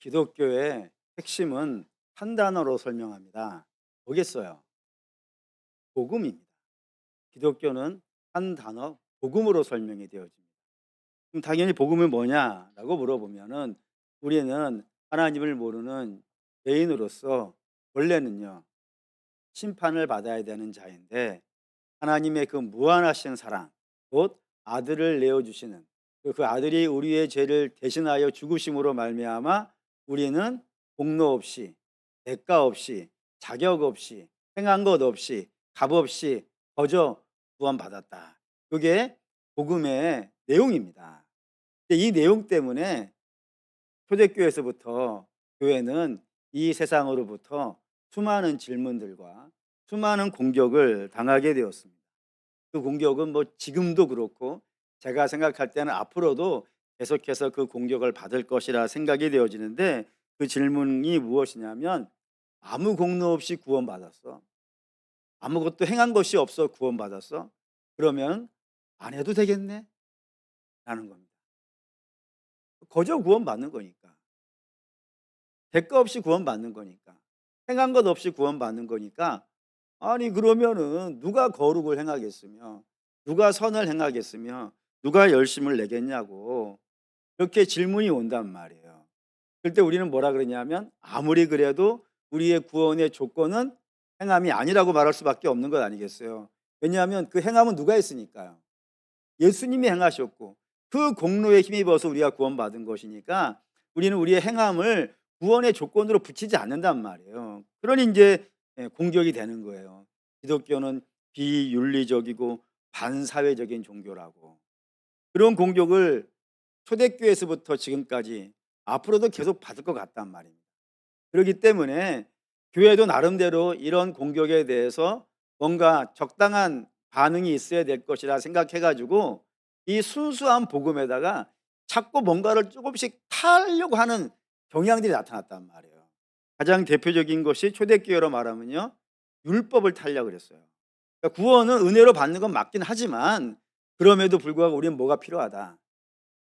기독교의 핵심은 한 단어로 설명합니다. 뭐겠어요? 복음입니다. 기독교는 한 단어, 복음으로 설명이 되어집니다. 그럼 당연히 복음은 뭐냐라고 물어보면은 우리는 하나님을 모르는 죄인으로서 원래는요, 심판을 받아야 되는 자인데 하나님의 그 무한하신 사랑, 곧 아들을 내어주시는 그 아들이 우리의 죄를 대신하여 죽으심으로 말미암아 우리는 공로 없이, 대가 없이, 자격 없이, 행한 것 없이, 값 없이 거저 구원받았다. 그게 복음의 내용입니다. 근데 이 내용 때문에 초대교회에서부터 교회는 이 세상으로부터 수많은 질문들과 수많은 공격을 당하게 되었습니다. 그 공격은 뭐 지금도 그렇고 제가 생각할 때는 앞으로도 계속해서 그 공격을 받을 것이라 생각이 되어지는데, 그 질문이 무엇이냐면 아무 공로 없이 구원받았어? 아무것도 행한 것이 없어 구원받았어? 그러면 안 해도 되겠네? 라는 겁니다. 거저 구원받는 거니까. 대가 없이 구원받는 거니까. 행한 것 없이 구원받는 거니까. 아니 그러면은 누가 거룩을 행하겠으며 누가 선을 행하겠으며 누가 열심을 내겠냐고 이렇게 질문이 온단 말이에요. 그럴 때 우리는 뭐라 그러냐면 아무리 그래도 우리의 구원의 조건은 행함이 아니라고 말할 수밖에 없는 것 아니겠어요. 왜냐하면 그 행함은 누가 했으니까요. 예수님이 행하셨고 그 공로에 힘입어서 우리가 구원받은 것이니까 우리는 우리의 행함을 구원의 조건으로 붙이지 않는단 말이에요. 그러니 이제 공격이 되는 거예요. 기독교는 비윤리적이고 반사회적인 종교라고. 그런 공격을 초대교회에서부터 지금까지 앞으로도 계속 받을 것 같단 말입니다. 그렇기 때문에 교회도 나름대로 이런 공격에 대해서 뭔가 적당한 반응이 있어야 될 것이라 생각해 가지고 이 순수한 복음에다가 자꾸 뭔가를 조금씩 타려고 하는 경향들이 나타났단 말이에요. 가장 대표적인 것이 초대교회로 말하면요, 율법을 타려고 그랬어요. 그러니까 구원은 은혜로 받는 건 맞긴 하지만 그럼에도 불구하고 우리는 뭐가 필요하다?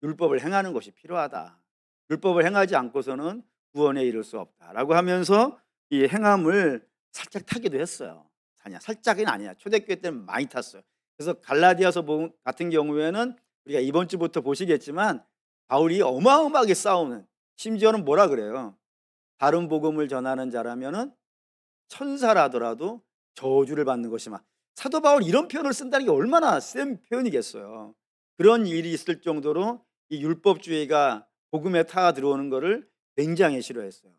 율법을 행하는 것이 필요하다. 율법을 행하지 않고서는 구원에 이를 수 없다라고 하면서 이 행함을 살짝 타기도 했어요. 아니야, 살짝은 아니야. 초대교회 때는 많이 탔어요. 그래서 갈라디아서 같은 경우에는 우리가 이번 주부터 보시겠지만 바울이 어마어마하게 싸우는, 심지어는 뭐라 그래요? 다른 복음을 전하는 자라면은 천사라더라도 저주를 받는 것이만. 사도 바울 이런 표현을 쓴다는 게 얼마나 센 표현이겠어요. 그런 일이 있을 정도로 이 율법주의가 복음에 타가 들어오는 것을 굉장히 싫어했어요.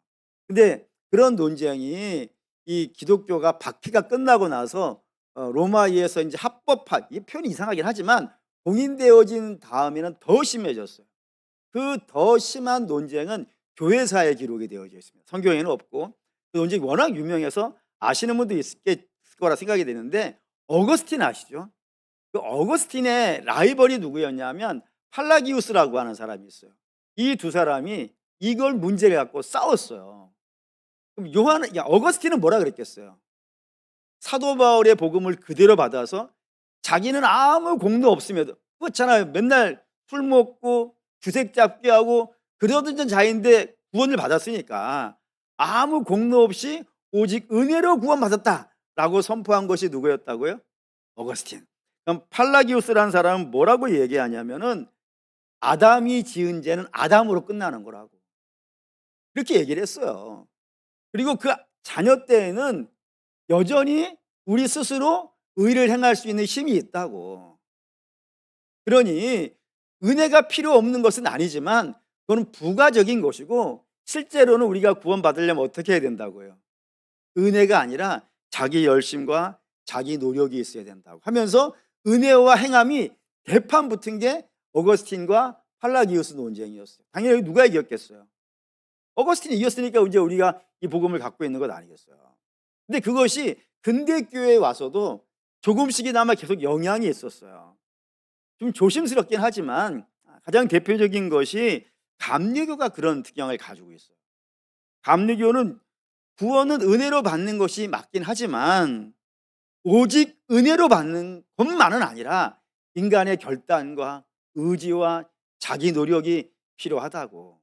근데 그런 논쟁이 이 기독교가 박해가 끝나고 나서 로마에서 이제 합법화, 이 표현이 이상하긴 하지만 봉인되어진 다음에는 더 심해졌어요. 그 더 심한 논쟁은 교회사에 기록이 되어져 있습니다. 성경에는 없고. 그 논쟁이 워낙 유명해서 아시는 분도 있을 거라 생각이 되는데, 어거스틴 아시죠? 그 어거스틴의 라이벌이 누구였냐면 팔라기우스라고 하는 사람이 있어요. 이 두 사람이 이걸 문제를 갖고 싸웠어요. 그럼 어거스틴은 뭐라 그랬겠어요? 사도 바울의 복음을 그대로 받아서 자기는 아무 공도 없음에도, 그렇잖아요. 맨날 술 먹고 주색 잡기 하고 그러던 자인데 구원을 받았으니까 아무 공로 없이 오직 은혜로 구원받았다라고 선포한 것이 누구였다고요? 어거스틴. 그럼 팔라기우스라는 사람은 뭐라고 얘기하냐면은 아담이 지은 죄는 아담으로 끝나는 거라고 이렇게 얘기를 했어요. 그리고 그 자녀 때에는 여전히 우리 스스로 의를 행할 수 있는 힘이 있다고. 그러니 은혜가 필요 없는 것은 아니지만 그건 부가적인 것이고, 실제로는 우리가 구원받으려면 어떻게 해야 된다고요? 은혜가 아니라 자기 열심과 자기 노력이 있어야 된다고 하면서 은혜와 행함이 대판 붙은 게 어거스틴과 팔라기우스 논쟁이었어요. 당연히 누가 이겼겠어요? 어거스틴이 이겼으니까 이제 우리가 이 복음을 갖고 있는 것 아니겠어요? 근데 그것이 근대 교회에 와서도 조금씩이나마 계속 영향이 있었어요. 좀 조심스럽긴 하지만 가장 대표적인 것이 감리교가 그런 특성을 가지고 있어요. 감리교는 구원은 은혜로 받는 것이 맞긴 하지만 오직 은혜로 받는 것만은 아니라 인간의 결단과 의지와 자기 노력이 필요하다고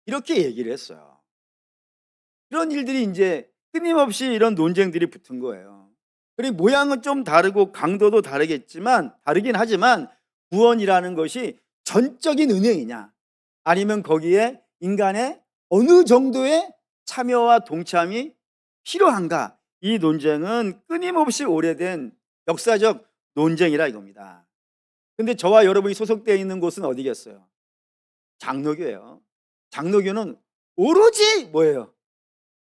이렇게 얘기를 했어요. 그런 일들이 이제 끊임없이 이런 논쟁들이 붙은 거예요. 그리고 모양은 좀 다르고 강도도 다르긴 하지만 구원이라는 것이 전적인 은혜이냐 아니면 거기에 인간의 어느 정도의 참여와 동참이 필요한가, 이 논쟁은 끊임없이 오래된 역사적 논쟁이라 이겁니다. 근데 저와 여러분이 소속되어 있는 곳은 어디겠어요? 장로교예요. 장로교는 오로지 뭐예요?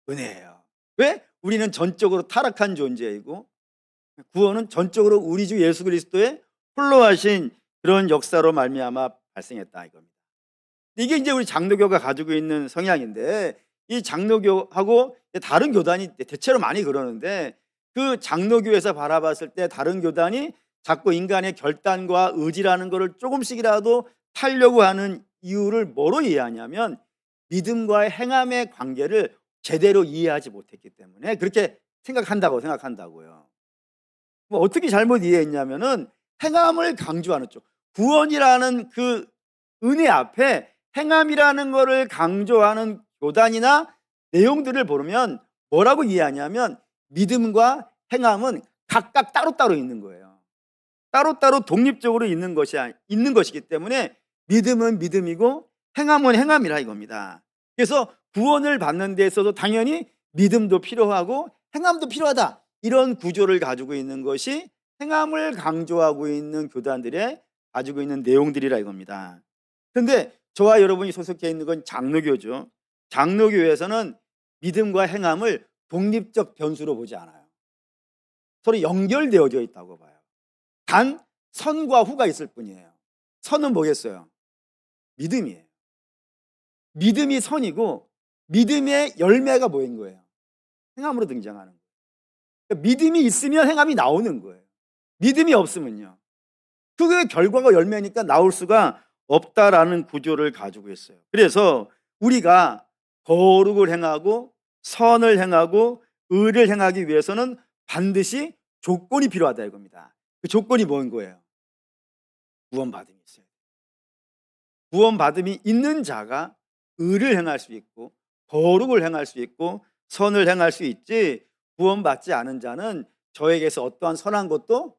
은혜예요. 왜? 우리는 전적으로 타락한 존재이고 구원은 전적으로 우리 주 예수 그리스도의 홀로 하신 그런 역사로 말미암아 발생했다 이겁니다. 이게 이제 우리 장로교가 가지고 있는 성향인데, 이 장로교하고 다른 교단이 대체로 많이 그러는데, 그 장로교에서 바라봤을 때 다른 교단이 자꾸 인간의 결단과 의지라는 것을 조금씩이라도 타려고 하는 이유를 뭐로 이해하냐면 믿음과의 행함의 관계를 제대로 이해하지 못했기 때문에 그렇게 생각한다고요. 뭐 어떻게 잘못 이해했냐면은 행함을 강조하는 쪽, 구원이라는 그 은혜 앞에 행함이라는 것을 강조하는 교단이나 내용들을 보면 뭐라고 이해하냐면 믿음과 행함은 각각 따로따로 있는 거예요. 따로따로 독립적으로 있는 것이기 때문에 믿음은 믿음이고 행함은 행함이라 이겁니다. 그래서 구원을 받는 데 있어서 당연히 믿음도 필요하고 행함도 필요하다, 이런 구조를 가지고 있는 것이 행함을 강조하고 있는 교단들의 가지고 있는 내용들이라 이겁니다. 그런데 저와 여러분이 소속해 있는 건 장로교죠. 장로교에서는 믿음과 행함을 독립적 변수로 보지 않아요. 서로 연결되어져 있다고 봐요. 단 선과 후가 있을 뿐이에요. 선은 뭐겠어요? 믿음이에요. 믿음이 선이고 믿음의 열매가 뭐인 거예요? 행함으로 등장하는 거예요. 그러니까 믿음이 있으면 행함이 나오는 거예요. 믿음이 없으면요, 그게 결과가 열매니까 나올 수가 없다라는 구조를 가지고 있어요. 그래서 우리가 거룩을 행하고 선을 행하고 의를 행하기 위해서는 반드시 조건이 필요하다 이겁니다. 그 조건이 뭔 거예요? 구원받음이 있어요. 구원받음이 있는 자가 의를 행할 수 있고 거룩을 행할 수 있고 선을 행할 수 있지, 구원받지 않은 자는 저에게서 어떠한 선한 것도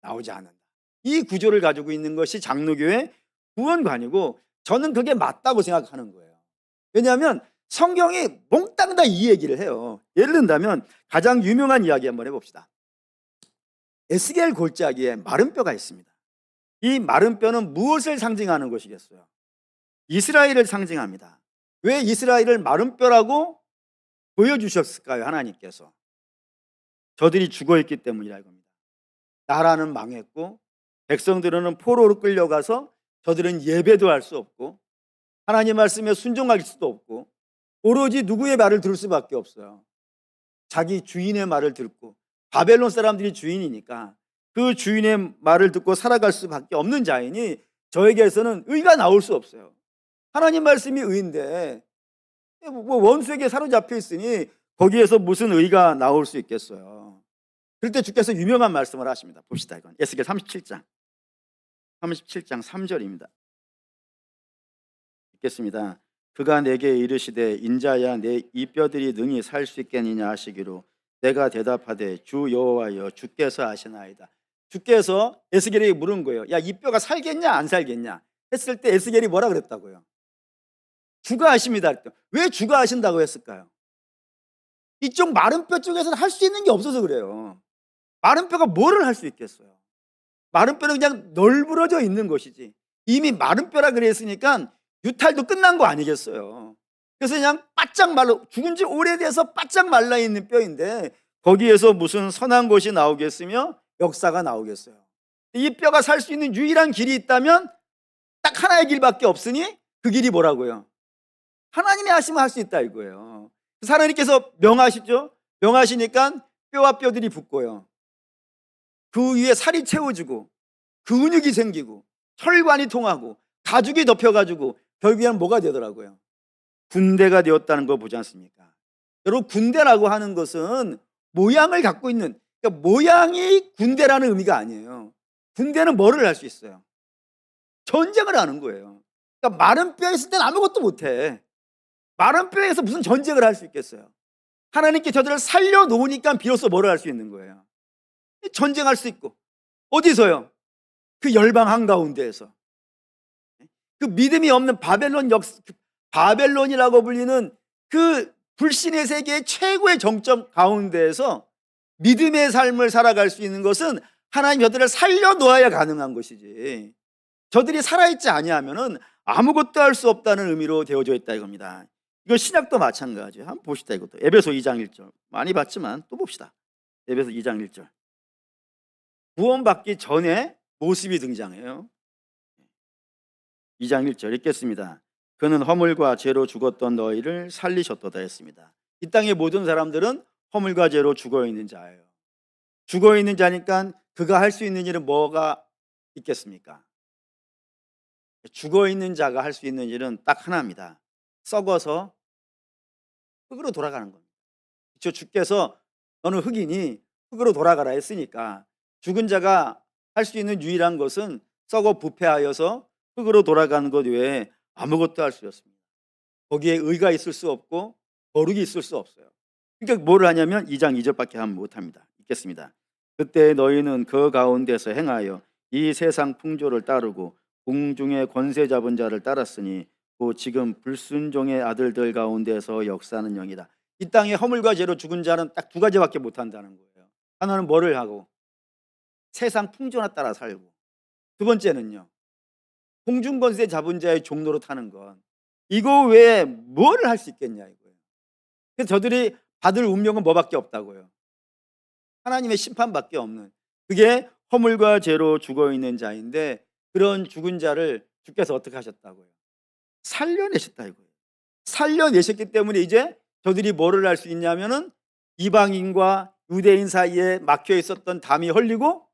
나오지 않는다. 이 구조를 가지고 있는 것이 장로교의 구원관이고 저는 그게 맞다고 생각하는 거예요. 왜냐하면 성경이 몽땅 다 이 얘기를 해요. 예를 든다면 가장 유명한 이야기 한번 해봅시다. 에스겔 골짜기에 마른 뼈가 있습니다. 이 마른 뼈는 무엇을 상징하는 것이겠어요? 이스라엘을 상징합니다. 왜 이스라엘을 마른 뼈라고 보여주셨을까요? 하나님께서 저들이 죽어있기 때문이라 이겁니다. 나라는 망했고 백성들은 포로로 끌려가서 저들은 예배도 할 수 없고 하나님 말씀에 순종할 수도 없고 오로지 누구의 말을 들을 수밖에 없어요. 자기 주인의 말을 듣고, 바벨론 사람들이 주인이니까 그 주인의 말을 듣고 살아갈 수밖에 없는 자이니 저에게서는 의가 나올 수 없어요. 하나님 말씀이 의인데 뭐 원수에게 사로잡혀 있으니 거기에서 무슨 의가 나올 수 있겠어요. 그럴 때 주께서 유명한 말씀을 하십니다. 봅시다. 이건 에스겔 37장 3절입니다. 읽겠습니다. 그가 내게 이르시되 인자야 내 이 뼈들이 능히 살 수 있겠느냐 하시기로 내가 대답하되 주 여호와여 주께서 아시나이다. 주께서 에스겔에게 물은 거예요. 야, 이 뼈가 살겠냐 안 살겠냐 했을 때 에스겔이 뭐라 그랬다고요? 주가 아십니다. 왜 주가 아신다고 했을까요? 이쪽 마른 뼈 쪽에서는 할 수 있는 게 없어서 그래요. 마른 뼈가 뭐를 할 수 있겠어요? 마른 뼈는 그냥 널브러져 있는 것이지, 이미 마른 뼈라 그랬으니까 유탈도 끝난 거 아니겠어요. 그래서 그냥 바짝 말라, 죽은 지 오래돼서 바짝 말라 있는 뼈인데 거기에서 무슨 선한 것이 나오겠으며 역사가 나오겠어요. 이 뼈가 살 수 있는 유일한 길이 있다면 딱 하나의 길밖에 없으니 그 길이 뭐라고요? 하나님이 하시면 할 수 있다 이거예요. 하나님께서 명하시죠. 명하시니까 뼈와 뼈들이 붙고요, 그 위에 살이 채워지고 근육이 생기고 혈관이 통하고 가죽이 덮여가지고 결국에는 뭐가 되더라고요? 군대가 되었다는 걸 보지 않습니까? 여러분, 군대라고 하는 것은 모양을 갖고 있는, 그러니까 모양이 군대라는 의미가 아니에요. 군대는 뭐를 할 수 있어요? 전쟁을 하는 거예요. 그러니까 마른 뼈 있을 땐 아무것도 못해. 마른 뼈에서 무슨 전쟁을 할 수 있겠어요? 하나님께 저들을 살려놓으니까 비로소 뭐를 할 수 있는 거예요? 전쟁할 수 있고. 어디서요? 그 열방 한가운데에서. 그 믿음이 없는 바벨론이라고 불리는 그 불신의 세계의 최고의 정점 가운데에서 믿음의 삶을 살아갈 수 있는 것은 하나님 저들을 살려놓아야 가능한 것이지, 저들이 살아있지 아니하면은 아무것도 할 수 없다는 의미로 되어져 있다 이겁니다. 이거 신약도 마찬가지예요. 한번 봅시다. 이것도 에베소 2장 1절 많이 봤지만 또 봅시다. 에베소 2장 1절 구원받기 전에 모습이 등장해요. 2장 1절 읽겠습니다. 그는 허물과 죄로 죽었던 너희를 살리셨도다 했습니다. 이 땅의 모든 사람들은 허물과 죄로 죽어있는 자예요. 죽어있는 자니까 그가 할 수 있는 일은 뭐가 있겠습니까? 죽어있는 자가 할 수 있는 일은 딱 하나입니다. 썩어서 흙으로 돌아가는 겁니다. 주께서 너는 흙이니 흙으로 돌아가라 했으니까 죽은 자가 할 수 있는 유일한 것은 썩어 부패하여서 흙으로 돌아가는 것 외에 아무것도 할 수 없습니다. 거기에 의가 있을 수 없고 거룩이 있을 수 없어요. 그러니까 뭐를 하냐면 2장 2절밖에 하면 못합니다. 읽겠습니다. 그때 너희는 그 가운데서 행하여 이 세상 풍조를 따르고 공중의 권세 잡은 자를 따랐으니 곧 지금 불순종의 아들들 가운데서 역사하는 영이다. 이 땅에 허물과 죄로 죽은 자는 딱 두 가지밖에 못한다는 거예요. 하나는 뭐를 하고 세상 풍조나 따라 살고, 두 번째는요 공중 권세 잡은 자의 종로로 타는 것. 이거 외에 뭐를 할 수 있겠냐 이거예요. 그래서 저들이 받을 운명은 뭐밖에 없다고요? 하나님의 심판밖에 없는, 그게 허물과 죄로 죽어있는 자인데, 그런 죽은 자를 주께서 어떻게 하셨다고요? 살려내셨다 이거예요. 살려내셨기 때문에 이제 저들이 뭐를 할 수 있냐면은 이방인과 유대인 사이에 막혀 있었던 담이 헐리고,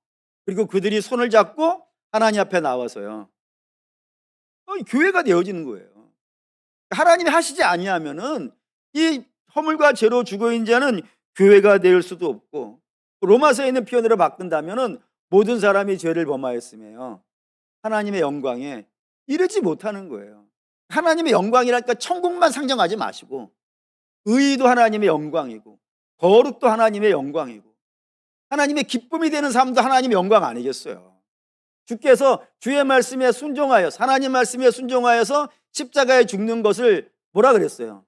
그리고 그들이 손을 잡고 하나님 앞에 나와서요 교회가 되어지는 거예요. 하나님이 하시지 아니하면은 이 허물과 죄로 죽어있는 자는 교회가 될 수도 없고, 로마서에 있는 표현으로 바꾼다면은 모든 사람이 죄를 범하였으며 하나님의 영광에 이르지 못하는 거예요. 하나님의 영광이라니까 천국만 상정하지 마시고 의도 하나님의 영광이고 거룩도 하나님의 영광이고 하나님의 기쁨이 되는 삶도 하나님의 영광 아니겠어요? 주께서 주의 말씀에 순종하여서, 하나님 말씀에 순종하여서 십자가에 죽는 것을 뭐라 그랬어요?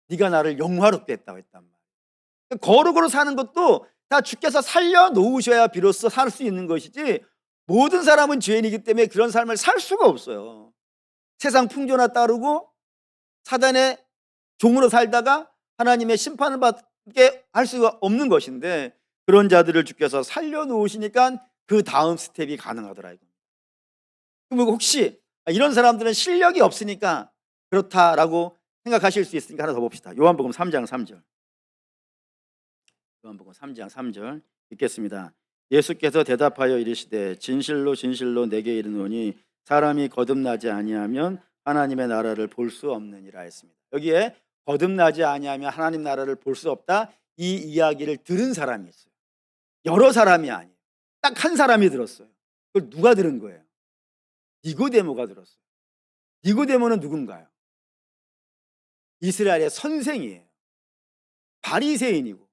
네가 나를 영화롭게 했다고 했단 말이에요. 거룩으로 사는 것도 다 주께서 살려놓으셔야 비로소 살 수 있는 것이지, 모든 사람은 죄인이기 때문에 그런 삶을 살 수가 없어요. 세상 풍조나 따르고 사단의 종으로 살다가 하나님의 심판을 받게 할 수가 없는 것인데, 그런 자들을 주께서 살려놓으시니까 그 다음 스텝이 가능하더라 이거. 그럼 혹시 이런 사람들은 실력이 없으니까 그렇다라고 생각하실 수 있으니까 하나 더 봅시다. 요한복음 3장 3절. 요한복음 3장 3절 읽겠습니다. 예수께서 대답하여 이르시되 진실로 진실로 내게 이르노니 사람이 거듭나지 아니하면 하나님의 나라를 볼 수 없느니라 했습니다. 여기에 거듭나지 아니하면 하나님 나라를 볼 수 없다, 이 이야기를 들은 사람이 있어요. 여러 사람이 아니에요. 딱 한 사람이 들었어요. 그걸 누가 들은 거예요? 니고데모가 들었어요. 니고데모는 누군가요? 이스라엘의 선생이에요. 바리새인이고,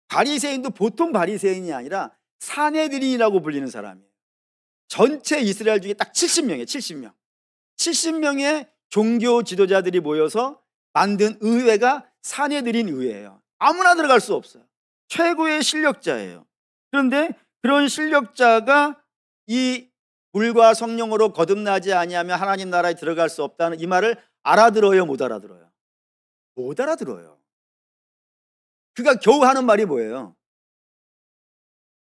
바리새인도 보통 바리새인이 아니라 사내들인이라고 불리는 사람이에요. 전체 이스라엘 중에 딱 70명이에요. 70명. 70명의 종교 지도자들이 모여서 만든 의회가 사내들인 의회예요. 아무나 들어갈 수 없어요. 최고의 실력자예요. 그런데 그런 실력자가 이 물과 성령으로 거듭나지 아니하면 하나님 나라에 들어갈 수 없다는 이 말을 알아들어요, 못 알아들어요? 못 알아들어요. 그가 겨우 하는 말이 뭐예요?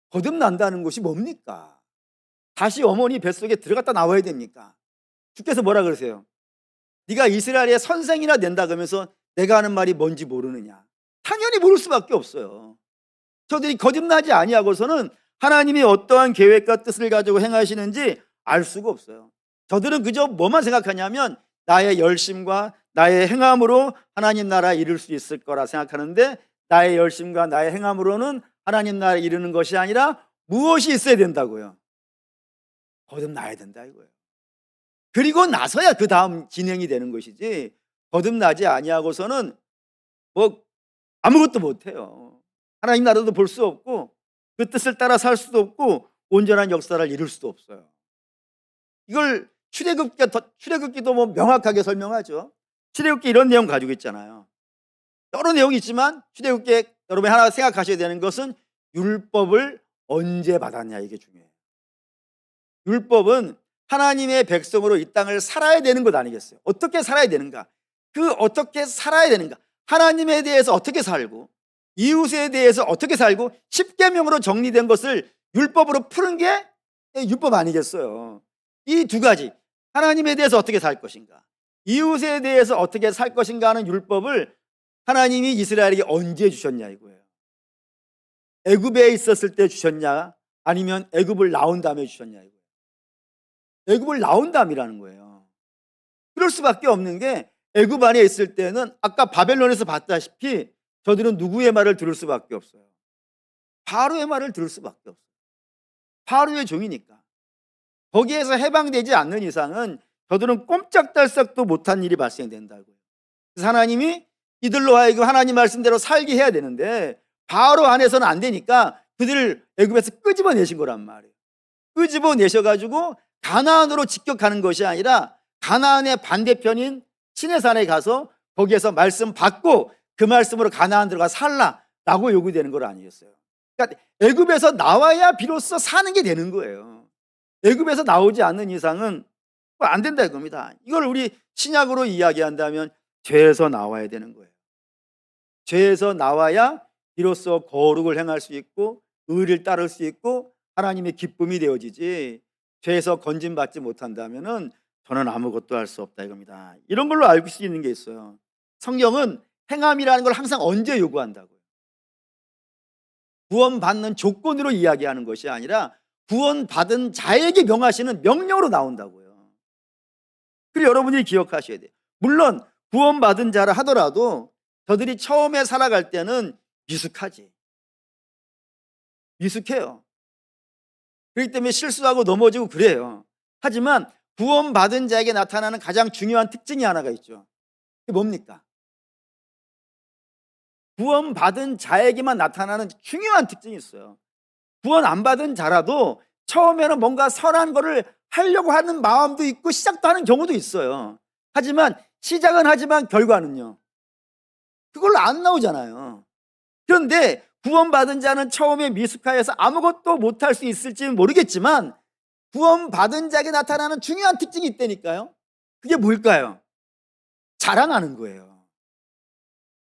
거듭난다는 것이 뭡니까? 다시 어머니 뱃속에 들어갔다 나와야 됩니까? 주께서 뭐라 그러세요? 네가 이스라엘의 선생이나 된다 그러면서 내가 하는 말이 뭔지 모르느냐? 당연히 모를 수밖에 없어요. 저들이 거듭나지 아니하고서는 하나님이 어떠한 계획과 뜻을 가지고 행하시는지 알 수가 없어요. 저들은 그저 뭐만 생각하냐면 나의 열심과 나의 행함으로 하나님 나라에 이룰 수 있을 거라 생각하는데, 나의 열심과 나의 행함으로는 하나님 나라에 이르는 것이 아니라 무엇이 있어야 된다고요? 거듭나야 된다 이거예요. 그리고 나서야 그 다음 진행이 되는 것이지, 거듭나지 아니하고서는 뭐 아무것도 못해요. 하나님 나라도 볼 수 없고 그 뜻을 따라 살 수도 없고 온전한 역사를 이룰 수도 없어요. 이걸 출애굽기도 뭐 명확하게 설명하죠. 출애굽기 이런 내용 가지고 있잖아요. 여러 내용이 있지만 출애굽기에 여러분이 하나 생각하셔야 되는 것은 율법을 언제 받았냐, 이게 중요해요. 율법은 하나님의 백성으로 이 땅을 살아야 되는 것 아니겠어요? 어떻게 살아야 되는가? 그 어떻게 살아야 되는가? 하나님에 대해서 어떻게 살고 이웃에 대해서 어떻게 살고 십계명으로 정리된 것을 율법으로 푸는 게 율법 아니겠어요? 이 두 가지, 하나님에 대해서 어떻게 살 것인가, 이웃에 대해서 어떻게 살 것인가 하는 율법을 하나님이 이스라엘에게 언제 주셨냐 이거예요. 애굽에 있었을 때 주셨냐, 아니면 애굽을 나온 다음에 주셨냐 이거예요. 애굽을 나온 다음이라는 거예요. 그럴 수밖에 없는 게, 애굽 안에 있을 때는 아까 바벨론에서 봤다시피 저들은 누구의 말을 들을 수밖에 없어요? 바로의 말을 들을 수밖에 없어요. 바로의 종이니까. 거기에서 해방되지 않는 이상은 저들은 꼼짝달싹도 못한 일이 발생된다고요. 그래서 하나님이 이들로 하여금 하나님 말씀대로 살게 해야 되는데 바로 안에서는 안 되니까 그들을 애굽에서 끄집어내신 거란 말이에요. 끄집어내셔가지고 가나안으로 직격하는 것이 아니라 가나안의 반대편인 시내산에 가서 거기에서 말씀 받고 그 말씀으로 가나안 들어가 살라라고 요구되는 걸 아니겠어요? 그러니까 애굽에서 나와야 비로소 사는 게 되는 거예요. 애굽에서 나오지 않는 이상은 안 된다 이겁니다. 이걸 우리 신약으로 이야기한다면 죄에서 나와야 되는 거예요. 죄에서 나와야 비로소 거룩을 행할 수 있고 의를 따를 수 있고 하나님의 기쁨이 되어지지, 죄에서 건진받지 못한다면은 저는 아무것도 할 수 없다 이겁니다. 이런 걸로 알고 수 있는 게 있어요. 성경은 행함이라는 걸 항상 언제 요구한다고요? 구원받는 조건으로 이야기하는 것이 아니라 구원받은 자에게 명하시는 명령으로 나온다고요. 그리고 여러분이 기억하셔야 돼요. 물론 구원받은 자라 하더라도 저들이 처음에 살아갈 때는 미숙하지. 미숙해요. 그렇기 때문에 실수하고 넘어지고 그래요. 하지만 구원받은 자에게 나타나는 가장 중요한 특징이 하나가 있죠. 그게 뭡니까? 구원받은 자에게만 나타나는 중요한 특징이 있어요. 구원 안 받은 자라도 처음에는 뭔가 선한 거를 하려고 하는 마음도 있고 시작도 하는 경우도 있어요. 하지만 시작은 하지만 결과는요, 그걸로 안 나오잖아요. 그런데 구원받은 자는 처음에 미숙하여서 아무것도 못할 수 있을지는 모르겠지만 구원받은 자에게 나타나는 중요한 특징이 있다니까요. 그게 뭘까요? 자랑하는 거예요.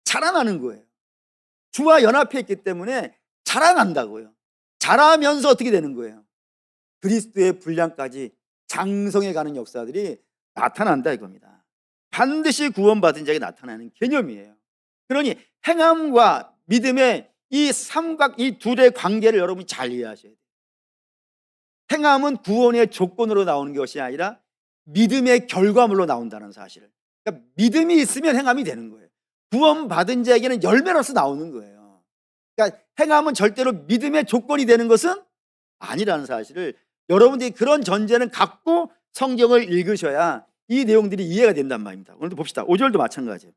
자랑하는 거예요. 주와 연합해 있기 때문에 자랑한다고요. 자라면서 어떻게 되는 거예요? 그리스도의 분량까지 장성해 가는 역사들이 나타난다 이겁니다. 반드시 구원받은 자에게 나타나는 개념이에요. 그러니 행함과 믿음의 이 삼각, 이 둘의 관계를 여러분이 잘 이해하셔야 돼요. 행함은 구원의 조건으로 나오는 것이 아니라 믿음의 결과물로 나온다는 사실을. 그러니까 믿음이 있으면 행함이 되는 거예요. 구원받은 자에게는 열매로서 나오는 거예요. 그러니까 행함은 절대로 믿음의 조건이 되는 것은 아니라는 사실을 여러분들이 그런 전제는 갖고 성경을 읽으셔야 이 내용들이 이해가 된단 말입니다. 오늘도 봅시다. 5절도 마찬가지예요.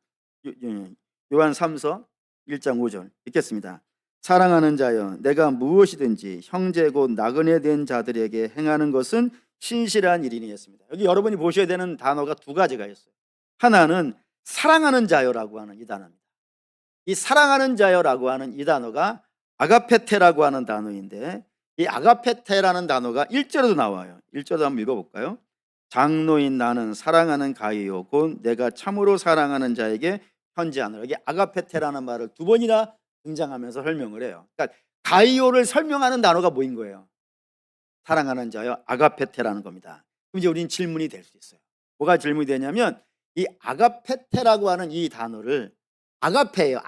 요한 3서 1장 5절 읽겠습니다. 사랑하는 자여, 내가 무엇이든지 형제 곧 나그네 된 자들에게 행하는 것은 신실한 일이니 했습니다. 여기 여러분이 보셔야 되는 단어가 두 가지가 있어요. 하나는 사랑하는 자여라고 하는 이 단어입니다. 이 사랑하는 자여라고 하는 이 단어가 아가페테라고 하는 단어인데, 이 아가페테라는 단어가 1절에도 나와요. 1절도 한번 읽어볼까요? 장로인 나는 사랑하는 가이요 곧 내가 참으로 사랑하는 자에게 편지하노라. 여기 아가페테라는 말을 두 번이나 등장하면서 설명을 해요. 그러니까 가이오를 설명하는 단어가 뭐인 거예요? 사랑하는 자여, 아가페테라는 겁니다. 그럼 이제 우리는 질문이 될 수 있어요. 뭐가 질문이 되냐면 이 아가페테라고 하는 이 단어를, 아가페예요.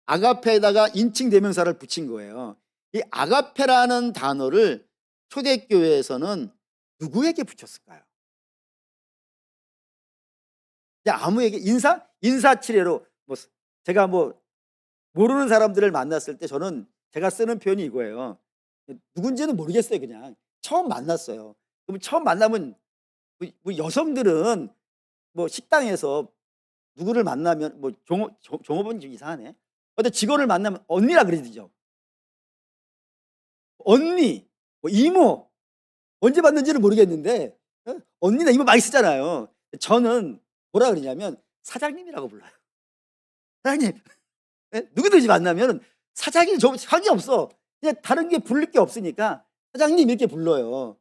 아가페에다가 인칭 대명사를 붙인 거예요. 이 아가페라는 단어를 초대교회에서는 누구에게 붙였을까요? 아무에게 인사치레로 제가 모르는 사람들을 만났을 때 저는 제가 쓰는 표현이 이거예요. 누군지는 모르겠어요. 그냥 처음 만났어요. 그럼 처음 만나면 여성들은 식당에서 누구를 만나면 뭐 종업은 좀 이상하네. 어떤 직원을 만나면 언니라 그러죠. 언니, 뭐 이모 언제 봤는지는 모르겠는데 언니나 이모 많이 쓰잖아요. 저는 뭐라 그러냐면 사장님이라고 불러요. 사장님. 예? 누구든지 만나면 사장님 저 상관이 없어. 그냥 다른 게 부를 게 없으니까 사장님 이렇게 불러요.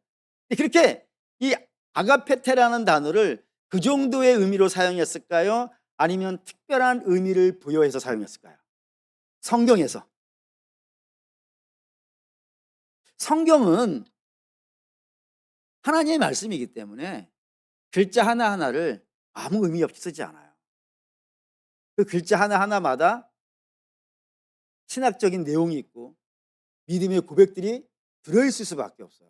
그렇게 이 아가페테라는 단어를 그 정도의 의미로 사용했을까요? 아니면 특별한 의미를 부여해서 사용했을까요? 성경에서. 성경은 하나님의 말씀이기 때문에 글자 하나하나를 아무 의미 없이 쓰지 않아요. 그 글자 하나하나마다 신학적인 내용이 있고 믿음의 고백들이 들어있을 수밖에 없어요.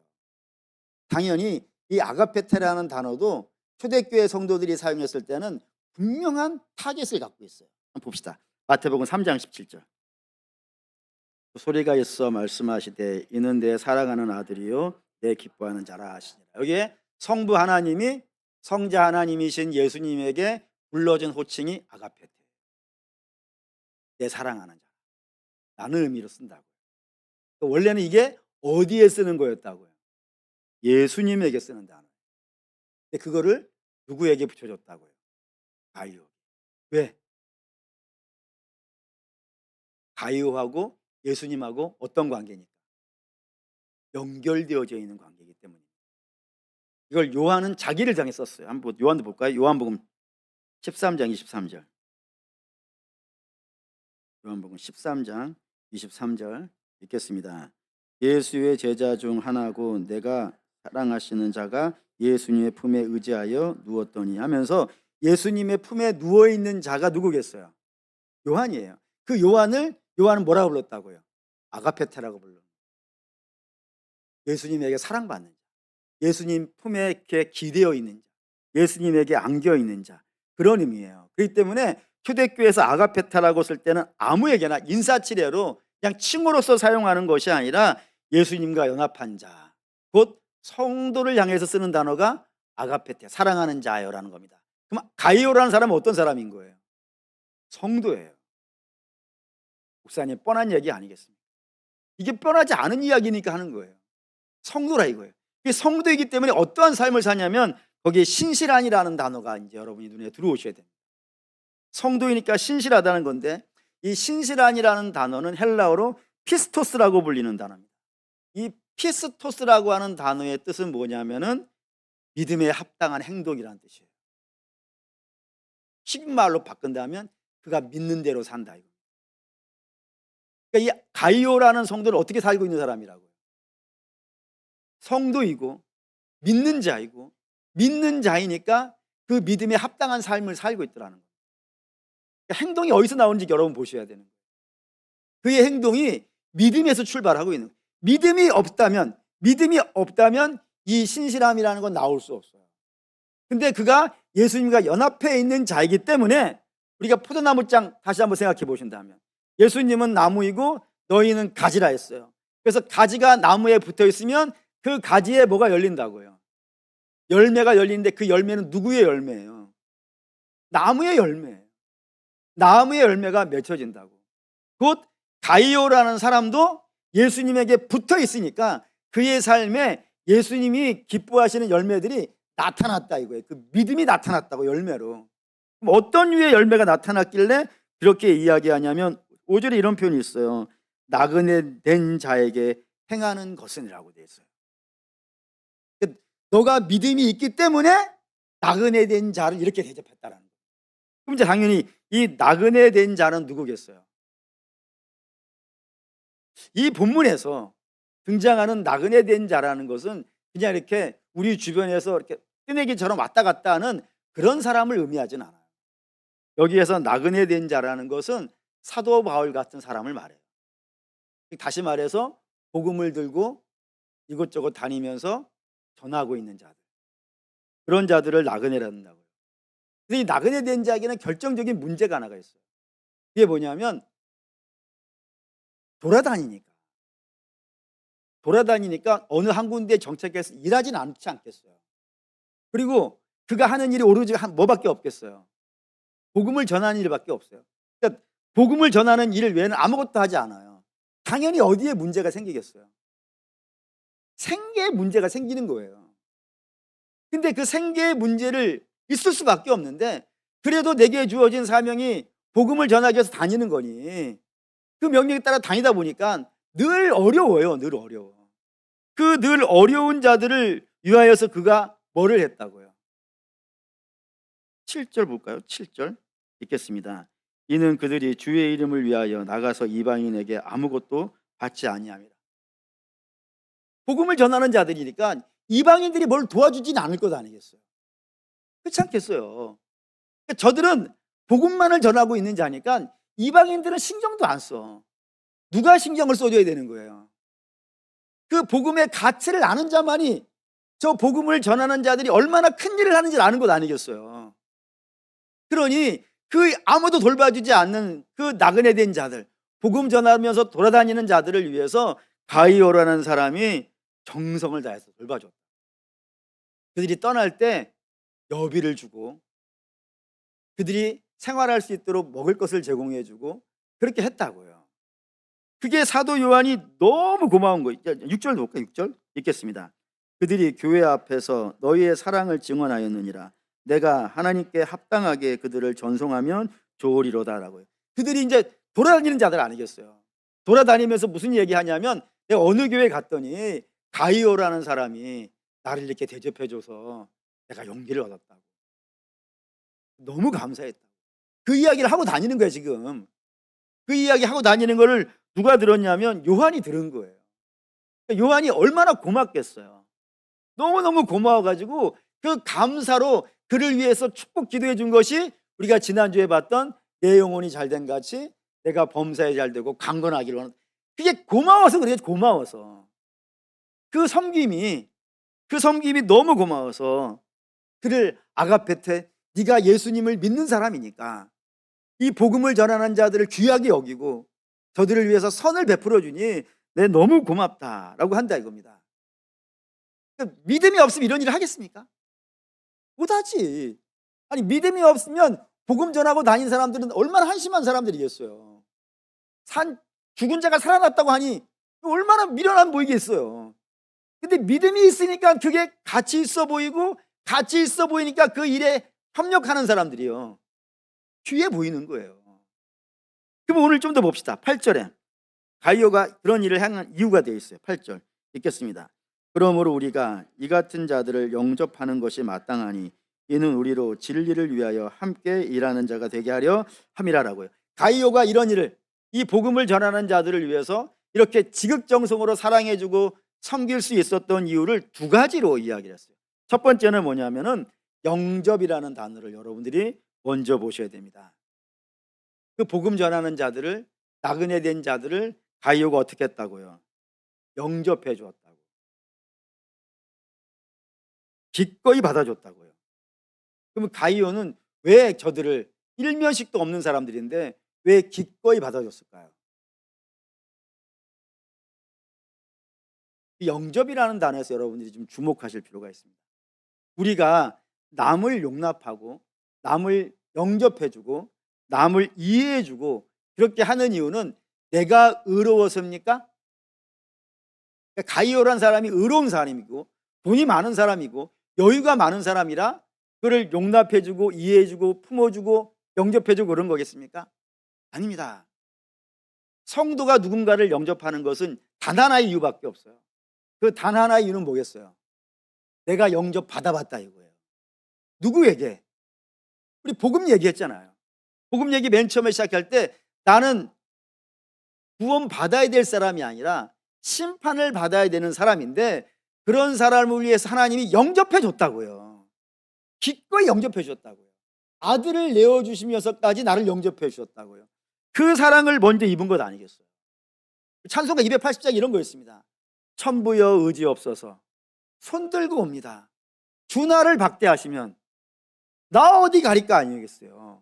당연히 이 아가페테라는 단어도 초대교회 성도들이 사용했을 때는 분명한 타겟을 갖고 있어요. 한번 봅시다. 마태복음 3장 17절. 소리가 있어 말씀하시되 이는 내 사랑하는 아들이요 내 기뻐하는 자라 하시니라. 여기에 성부 하나님이 성자 하나님이신 예수님에게 불러준 호칭이 아가페테, 내 사랑하는 자, 라는 의미로 쓴다고요. 원래는 이게 어디에 쓰는 거였다고요? 예수님에게 쓰는 단어. 근데 그거를 누구에게 붙여줬다고요? 가이오. 왜? 가이오하고 예수님하고 어떤 관계니까? 연결되어져 있는 관계이기 때문입니다. 이걸 요한은 자기를 향해 썼어요. 한번 요한도 볼까요? 요한복음 13장 23절. 요한복음 13장 23절 읽겠습니다. 예수의 제자 중 하나고 내가 사랑하시는 자가 예수님의 품에 의지하여 누웠더니 하면서 예수님의 품에 누워있는 자가 누구겠어요? 요한이에요. 그 요한은 뭐라고 불렀다고요? 아가페테라고 불러. 예수님에게 사랑받는 자, 예수님 품에 이렇게 기대어 있는 자, 예수님에게 안겨 있는 자, 그런 의미예요. 그렇기 때문에 초대교회에서 아가페타라고 쓸 때는 아무에게나 인사치레로 그냥 칭호로서 사용하는 것이 아니라 예수님과 연합한 자, 곧 성도를 향해서 쓰는 단어가 아가페테, 사랑하는 자요라는 겁니다. 그럼 가이오라는 사람은 어떤 사람인 거예요? 성도예요. 목사님 뻔한 얘기 아니겠습니까? 이게 뻔하지 않은 이야기니까 하는 거예요. 성도라 이거예요. 이게 성도이기 때문에 어떠한 삶을 사냐면 거기에 신실한이라는 단어가 이제 여러분이 눈에 들어오셔야 됩니다. 성도이니까 신실하다는 건데 이 신실한이라는 단어는 헬라어로 피스토스라고 불리는 단어입니다. 이 피스토스라고 하는 단어의 뜻은 뭐냐면은 믿음에 합당한 행동이라는 뜻이에요. 쉽말로 바꾼다면 그가 믿는 대로 산다 이거. 그러니까 이 가이오라는 성도는 어떻게 살고 있는 사람이라고요? 성도이고 믿는 자이고 믿는 자이니까 그 믿음에 합당한 삶을 살고 있더라는 거예요. 그러니까 행동이 어디서 나오는지 여러분 보셔야 되는 거예요. 그의 행동이 믿음에서 출발하고 있는 거예요. 믿음이 없다면 이 신실함이라는 건 나올 수 없어요. 근데 그가 예수님과 연합해 있는 자이기 때문에 우리가 포도나무장 다시 한번 생각해 보신다면 예수님은 나무이고 너희는 가지라 했어요. 그래서 가지가 나무에 붙어 있으면 그 가지에 뭐가 열린다고요? 열매가 열리는데 그 열매는 누구의 열매예요? 나무의 열매예요. 나무의 열매가 맺혀진다고. 곧 가이오라는 사람도 예수님에게 붙어 있으니까 그의 삶에 예수님이 기뻐하시는 열매들이 나타났다 이거예요. 그 믿음이 나타났다고 열매로. 그럼 어떤 유의 열매가 나타났길래 그렇게 이야기하냐면 5절에 이런 표현이 있어요. 나그네 된 자에게 행하는 것은이라고 되어 있어요. 너가 믿음이 있기 때문에 나그네 된 자를 이렇게 대접했다라는 거예요. 그럼 이제 당연히 이 나그네 된 자는 누구겠어요? 이 본문에서 등장하는 나그네 된 자라는 것은 그냥 이렇게 우리 주변에서 이렇게 뜨내기처럼 왔다 갔다 하는 그런 사람을 의미하진 않아요. 여기에서 나그네 된 자라는 것은 사도 바울 같은 사람을 말해요. 다시 말해서 복음을 들고 이곳저곳 다니면서 전하고 있는 자들, 그런 자들을 나그네란다고요. 근데 이 나그네 된 자에게는 결정적인 문제가 하나가 있어요. 그게 뭐냐면 돌아다니니까 어느 한 군데에 정착해서 일하진 않지 않겠어요. 그리고 그가 하는 일이 오로지 뭐밖에 없겠어요? 복음을 전하는 일밖에 없어요. 그러니까 복음을 전하는 일 외에는 아무것도 하지 않아요. 당연히 어디에 문제가 생기겠어요? 생계에 문제가 생기는 거예요. 근데 그 생계의 문제를 있을 수밖에 없는데 그래도 내게 주어진 사명이 복음을 전하기 위해서 다니는 거니 그 명령에 따라 다니다 보니까 늘 어려워요. 늘 어려워. 그 늘 어려운 자들을 위하여서 그가 뭐를 했다고요? 7절 볼까요? 7절 읽겠습니다. 이는 그들이 주의 이름을 위하여 나가서 이방인에게 아무것도 받지 아니함이라. 복음을 전하는 자들이니까 이방인들이 뭘 도와주지는 않을 것 아니겠어요? 그렇지 않겠어요? 그러니까 저들은 복음만을 전하고 있는 자니까 이방인들은 신경도 안 써. 누가 신경을 써줘야 되는 거예요? 그 복음의 가치를 아는 자만이 저 복음을 전하는 자들이 얼마나 큰 일을 하는지 아는 것 아니겠어요? 그러니 그 아무도 돌봐주지 않는 그 나그네 된 자들, 복음 전하면서 돌아다니는 자들을 위해서 가이오라는 사람이 정성을 다해서 돌봐줬다. 그들이 떠날 때 여비를 주고 그들이 생활할 수 있도록 먹을 것을 제공해주고 그렇게 했다고요. 그게 사도 요한이 너무 고마운 거예요. 6절 볼까요? 6절 읽겠습니다. 그들이 교회 앞에서 너희의 사랑을 증언하였느니라. 내가 하나님께 합당하게 그들을 전송하면 좋으리로다라고요. 그들이 이제 돌아다니는 자들 아니겠어요? 돌아다니면서 무슨 얘기하냐면 내가 어느 교회 갔더니 가이오라는 사람이 나를 이렇게 대접해줘서 내가 용기를 얻었다고. 너무 감사했다. 그 이야기를 하고 다니는 거예요 지금. 그 이야기 하고 다니는 거를 누가 들었냐면 요한이 들은 거예요. 요한이 얼마나 고맙겠어요. 너무너무 고마워가지고 그 감사로 그를 위해서 축복 기도해 준 것이 우리가 지난주에 봤던 내 영혼이 잘된 같이 내가 범사에 잘되고 강건하기를 원한다. 그게 고마워서 그래요. 고마워서. 그 섬김이 너무 고마워서 그를 아가페테 네가 예수님을 믿는 사람이니까 이 복음을 전하는 자들을 귀하게 여기고 저들을 위해서 선을 베풀어 주니 내 너무 고맙다라고 한다 이겁니다. 그러니까 믿음이 없으면 이런 일을 하겠습니까? 못하지. 아니 믿음이 없으면 복음 전하고 다닌 사람들은 얼마나 한심한 사람들이겠어요. 죽은 자가 살아났다고 하니 얼마나 미련한 보이겠어요. 근데 믿음이 있으니까 그게 가치 있어 보이고 가치 있어 보이니까 그 일에 협력하는 사람들이요. 귀해 보이는 거예요. 그럼 오늘 좀 더 봅시다. 8절에 가이오가 그런 일을 행한 이유가 되어 있어요. 8절 읽겠습니다. 그러므로 우리가 이 같은 자들을 영접하는 것이 마땅하니 이는 우리로 진리를 위하여 함께 일하는 자가 되게 하려 함이라라고요. 가이오가 이런 일을 이 복음을 전하는 자들을 위해서 이렇게 지극정성으로 사랑해주고 섬길 수 있었던 이유를 두 가지로 이야기를 했어요. 첫 번째는 뭐냐면은 영접이라는 단어를 여러분들이 먼저 보셔야 됩니다. 그 복음 전하는 자들을 나그네 된 자들을 가이오가 어떻게 했다고요? 영접해 주었다고. 기꺼이 받아줬다고요. 그러면 가이오는 왜 저들을 일면식도 없는 사람들인데 왜 기꺼이 받아줬을까요? 영접이라는 단어에서 여러분들이 좀 주목하실 필요가 있습니다. 우리가 남을 용납하고 남을 영접해주고 남을 이해해주고 그렇게 하는 이유는 내가 의로워서입니까? 그러니까 가이오란 사람이 의로운 사람이고 돈이 많은 사람이고 여유가 많은 사람이라 그를 용납해주고 이해해주고 품어주고 영접해주고 그런 거겠습니까? 아닙니다. 성도가 누군가를 영접하는 것은 단 하나의 이유밖에 없어요. 그 단 하나의 이유는 뭐겠어요? 내가 영접 받아봤다 이거예요. 누구에게? 우리 복음 얘기했잖아요. 복음 얘기 맨 처음에 시작할 때 나는 구원 받아야 될 사람이 아니라 심판을 받아야 되는 사람인데 그런 사람을 위해서 하나님이 영접해 줬다고요. 기꺼이 영접해 주셨다고요. 아들을 내어주시면서까지 나를 영접해 주셨다고요. 그 사랑을 먼저 입은 것 아니겠어요? 찬송가 280장 이런 거였습니다. 천부여 의지 없어서 손 들고 옵니다. 주 나를 박대하시면 나 어디 가릴까 아니겠어요?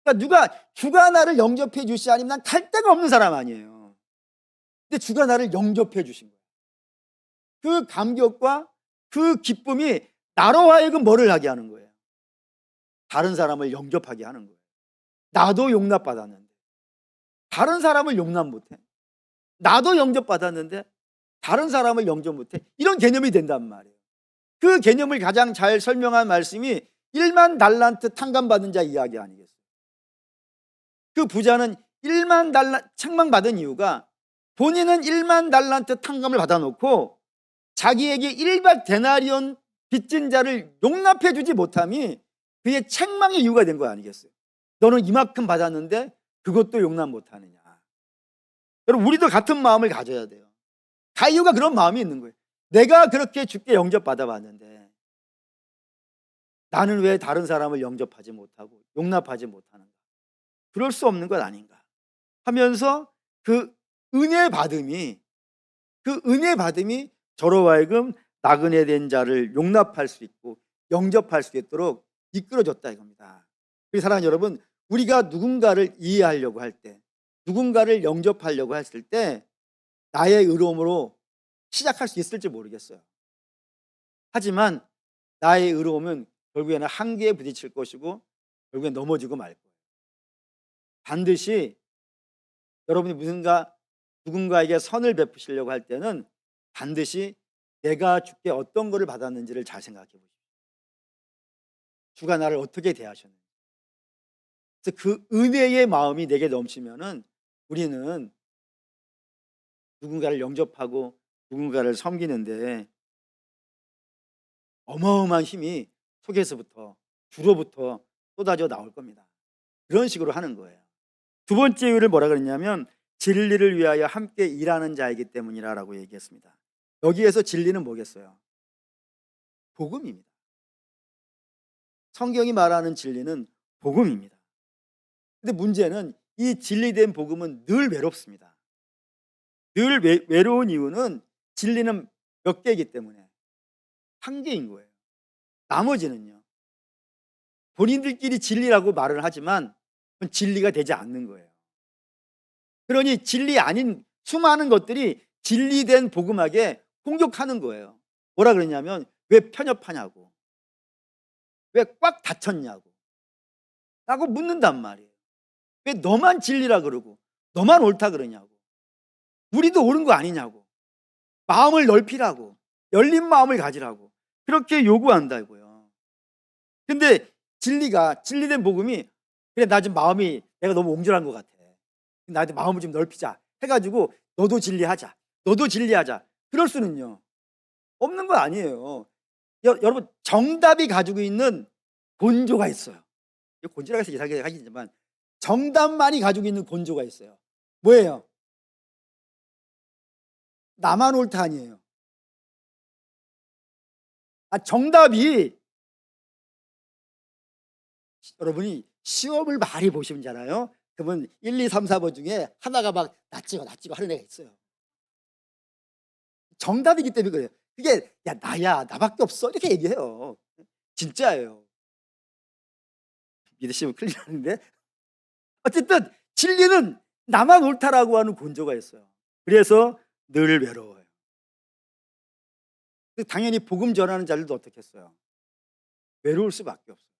그러니까 주가 나를 영접해 주시 아니면 난 갈 데가 없는 사람 아니에요. 근데 주가 나를 영접해 주신 거예요. 그 감격과 그 기쁨이 나로 하여금 뭐를 하게 하는 거예요? 다른 사람을 영접하게 하는 거예요. 나도 용납받았는데 다른 사람을 용납 못해. 나도 영접받았는데 다른 사람을 영접 못해. 이런 개념이 된단 말이에요. 그 개념을 가장 잘 설명한 말씀이 1만 달란트 탕감받은 자 이야기 아니겠어요? 그 부자는 1만 달란트 책망받은 이유가 본인은 1만 달란트 탕감을 받아놓고 자기에게 1박 데나리온 빚진 자를 용납해 주지 못함이 그의 책망의 이유가 된 거 아니겠어요? 너는 이만큼 받았는데 그것도 용납 못하느냐. 여러분, 우리도 같은 마음을 가져야 돼요. 가이오가 그런 마음이 있는 거예요. 내가 그렇게 주께 영접받아 봤는데 나는 왜 다른 사람을 영접하지 못하고 용납하지 못하는가? 그럴 수 없는 것 아닌가 하면서 그 은혜 받음이 저로 하여금 나그네 된 자를 용납할 수 있고 영접할 수 있도록 이끌어줬다 이겁니다. 사랑하는 여러분, 우리가 누군가를 이해하려고 할 때, 누군가를 영접하려고 했을 때 나의 의로움으로 시작할 수 있을지 모르겠어요. 하지만 나의 의로움은 결국에는 한계에 부딪힐 것이고 결국엔 넘어지고 말 거예요. 반드시 여러분이 누군가에게 선을 베푸시려고 할 때는 반드시 내가 주께 어떤 것을 받았는지를 잘 생각해 보십시오. 주가 나를 어떻게 대하셨는지. 그래서 그 은혜의 마음이 내게 넘치면은 우리는 누군가를 영접하고 누군가를 섬기는데 어마어마한 힘이 속에서부터 주로부터 쏟아져 나올 겁니다. 그런 식으로 하는 거예요. 두 번째 이유를 뭐라 그랬냐면 진리를 위하여 함께 일하는 자이기 때문이라고 얘기했습니다. 여기에서 진리는 뭐겠어요? 복음입니다. 성경이 말하는 진리는 복음입니다. 근데 문제는 이 진리된 복음은 늘 외롭습니다. 늘 외로운 이유는 진리는 몇 개이기 때문에 한 개인 거예요. 나머지는요, 본인들끼리 진리라고 말을 하지만 그건 진리가 되지 않는 거예요. 그러니 진리 아닌 수많은 것들이 진리된 복음에게 공격하는 거예요. 뭐라 그러냐면 왜 편협하냐고, 왜 꽉 닫혔냐고 라고 묻는단 말이에요. 왜 너만 진리라 그러고 너만 옳다 그러냐고, 우리도 옳은 거 아니냐고, 마음을 넓히라고, 열린 마음을 가지라고 그렇게 요구한다고요. 근데 진리된 복음이 그래, 나 지금 마음이 내가 너무 옹졸한 것 같아, 나한테 마음을 좀 넓히자 해가지고 너도 진리하자, 너도 진리하자, 그럴 수는요 없는 거 아니에요. 여러분, 정답이 가지고 있는 곤조가 있어요. 곤조라고 해서 이상하게 하시지만 정답만이 가지고 있는 곤조가 있어요. 뭐예요? 나만 옳다 아니에요. 정답이, 여러분이 시험을 많이 보시잖아요. 그러면 1, 2, 3, 4번 중에 하나가 막 낯지고 하는 애가 있어요. 정답이기 때문에 그래요. 그게 야 나야, 나밖에 없어 이렇게 얘기해요. 진짜예요. 믿으시면 큰일 나는데, 어쨌든 진리는 나만 옳다라고 하는 곤조가 있어요. 그래서 늘 외로워요. 당연히 복음 전하는 자들도 어떻게 했어요? 외로울 수밖에 없어요.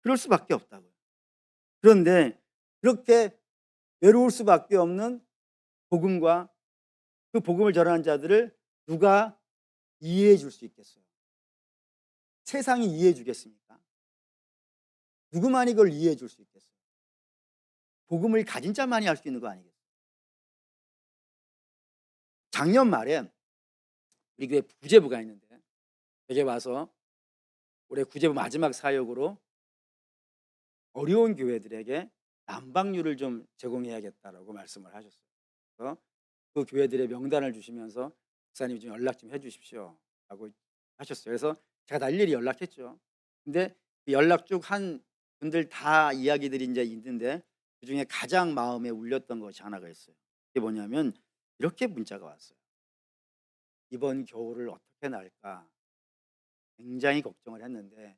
그럴 수밖에 없다고요. 그런데 그렇게 외로울 수밖에 없는 복음과 그 복음을 전하는 자들을 누가 이해해 줄 수 있겠어요? 세상이 이해해 주겠습니까? 누구만이 그걸 이해해 줄 수 있겠어요? 복음을 가진 자만이 할 수 있는 거 아니겠어요? 작년 말에 우리 교회 구제부가 있는데 여기 와서 올해 구제부 마지막 사역으로 어려운 교회들에게 난방유를 좀 제공해야겠다라고 말씀을 하셨어요. 그래서 그 교회들의 명단을 주시면서 목사님 좀 연락 좀 해주십시오 라고 하셨어요. 그래서 제가 일일이 연락했죠. 근데 그 연락 쭉 한 분들 다 이야기들이 이제 있는데 그중에 가장 마음에 울렸던 것이 하나가 있어요. 그게 뭐냐면 이렇게 문자가 왔어요. 이번 겨울을 어떻게 날까 굉장히 걱정을 했는데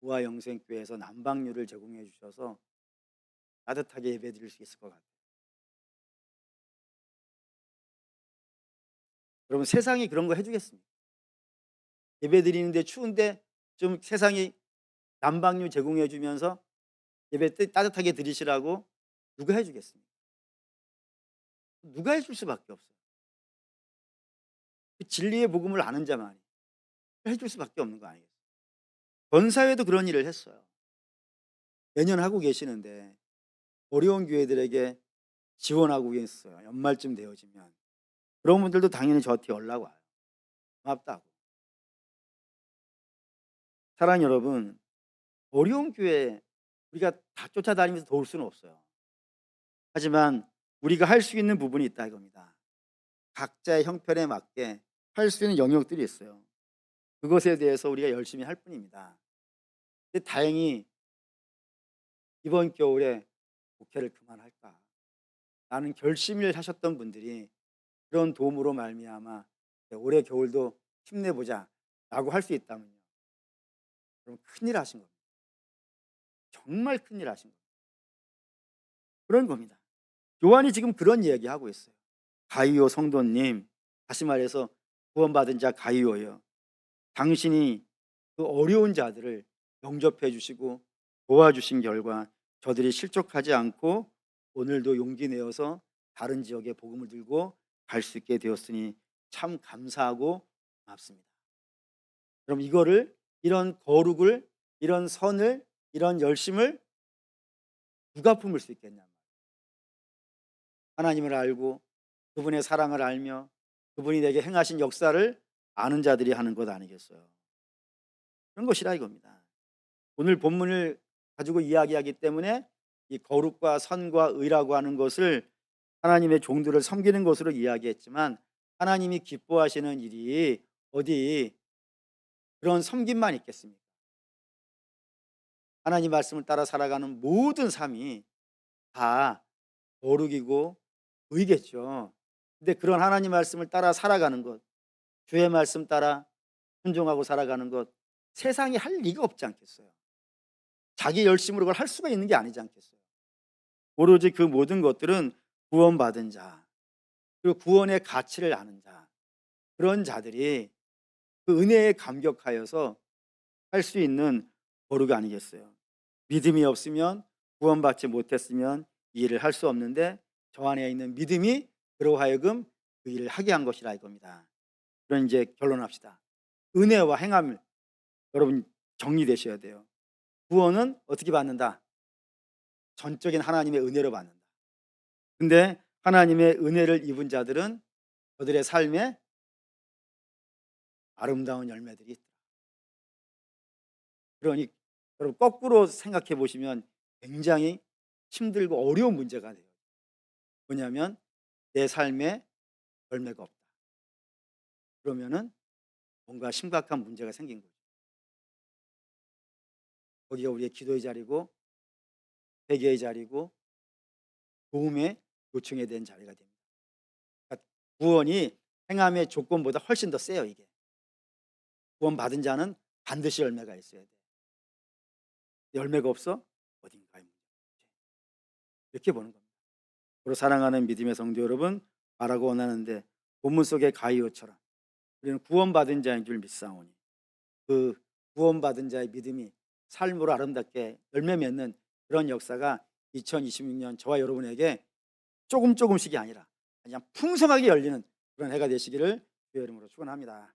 우아영생교회에서 난방유를 제공해 주셔서 따뜻하게 예배드릴 수 있을 것 같아요. 여러분, 세상이 그런 거 해주겠습니까? 예배드리는데 추운데 좀 세상이 난방유 제공해 주면서 예배 때 따뜻하게 드리시라고 누가 해 주겠습니까? 누가 해줄 수밖에 없어요. 그 진리의 복음을 아는 자만이 해줄 수밖에 없는 거 아니겠어요. 전사회도 그런 일을 했어요. 매년 하고 계시는데 어려운 교회들에게 지원하고 계셨어요. 연말쯤 되어지면. 그런 분들도 당연히 저한테 연락 와요. 고맙다고. 사랑하는 여러분, 어려운 교회 우리가 다 쫓아다니면서 도울 수는 없어요. 하지만 우리가 할 수 있는 부분이 있다 이겁니다. 각자의 형편에 맞게 할 수 있는 영역들이 있어요. 그것에 대해서 우리가 열심히 할 뿐입니다. 근데 다행히 이번 겨울에 '목회를 그만할까.' 라는 결심을 하셨던 분들이 그런 도움으로 말미암아 '네, 올해 겨울도 힘내보자.'라고 할 수 있다면요. 그럼 큰일 하신 겁니다. 정말 큰일 하신 겁니다. 그런 겁니다. 요한이 지금 그런 이야기하고 있어요. 가이오 성도님, 다시 말해서 구원받은 자 가이오여, 당신이 그 어려운 자들을 영접해 주시고 도와주신 결과 저들이 실족하지 않고 오늘도 용기 내어서 다른 지역에 복음을 들고 갈 수 있게 되었으니 참 감사하고 고맙습니다. 그럼 이거를, 이런 거룩을, 이런 선을, 이런 열심을 누가 품을 수 있겠냐? 하나님을 알고 그분의 사랑을 알며 그분이 내게 행하신 역사를 아는 자들이 하는 것 아니겠어요? 그런 것이라 이겁니다. 오늘 본문을 가지고 이야기하기 때문에 이 거룩과 선과 의라고 하는 것을 하나님의 종들을 섬기는 것으로 이야기했지만, 하나님이 기뻐하시는 일이 어디 그런 섬김만 있겠습니까? 하나님 말씀을 따라 살아가는 모든 삶이 다 거룩이고 의겠죠. 근데 그런 하나님 말씀을 따라 살아가는 것, 주의 말씀 따라 순종하고 살아가는 것, 세상이 할 리가 없지 않겠어요? 자기 열심으로 그걸 할 수가 있는 게 아니지 않겠어요? 오로지 그 모든 것들은 구원받은 자, 그리고 구원의 가치를 아는 자, 그런 자들이 그 은혜에 감격하여서 할 수 있는 거룩이 아니겠어요? 믿음이 없으면, 구원받지 못했으면 이 일을 할 수 없는데, 저 안에 있는 믿음이 그로 하여금 그 일을 하게 한 것이라 이겁니다. 그럼 이제 결론합시다. 은혜와 행함을 여러분 정리되셔야 돼요. 구원은 어떻게 받는다? 전적인 하나님의 은혜로 받는다. 근데 하나님의 은혜를 입은 자들은 그들의 삶에 아름다운 열매들이 있다. 그러니 여러분 거꾸로 생각해 보시면 굉장히 힘들고 어려운 문제가 돼요. 뭐냐면 내 삶에 열매가 없다. 그러면은 뭔가 심각한 문제가 생긴 거죠. 거기가 우리의 기도의 자리고 회개의 자리고 도움의 요청에 대한 자리가 됩니다. 그러니까 구원이 행함의 조건보다 훨씬 더 세요, 이게. 구원받은 자는 반드시 열매가 있어야 돼. 열매가 없어? 어딘가에 문제가 있지. 이렇게 보는 겁니다. 서로 사랑하는 믿음의 성도 여러분, 말하고 원하는데 본문 속의 가이오처럼 우리는 구원받은 자인 줄 믿사오니, 그 구원받은 자의 믿음이 삶으로 아름답게 열매 맺는 그런 역사가 2026년 저와 여러분에게 조금씩이 아니라 그냥 풍성하게 열리는 그런 해가 되시기를 주의 이름으로 축원합니다.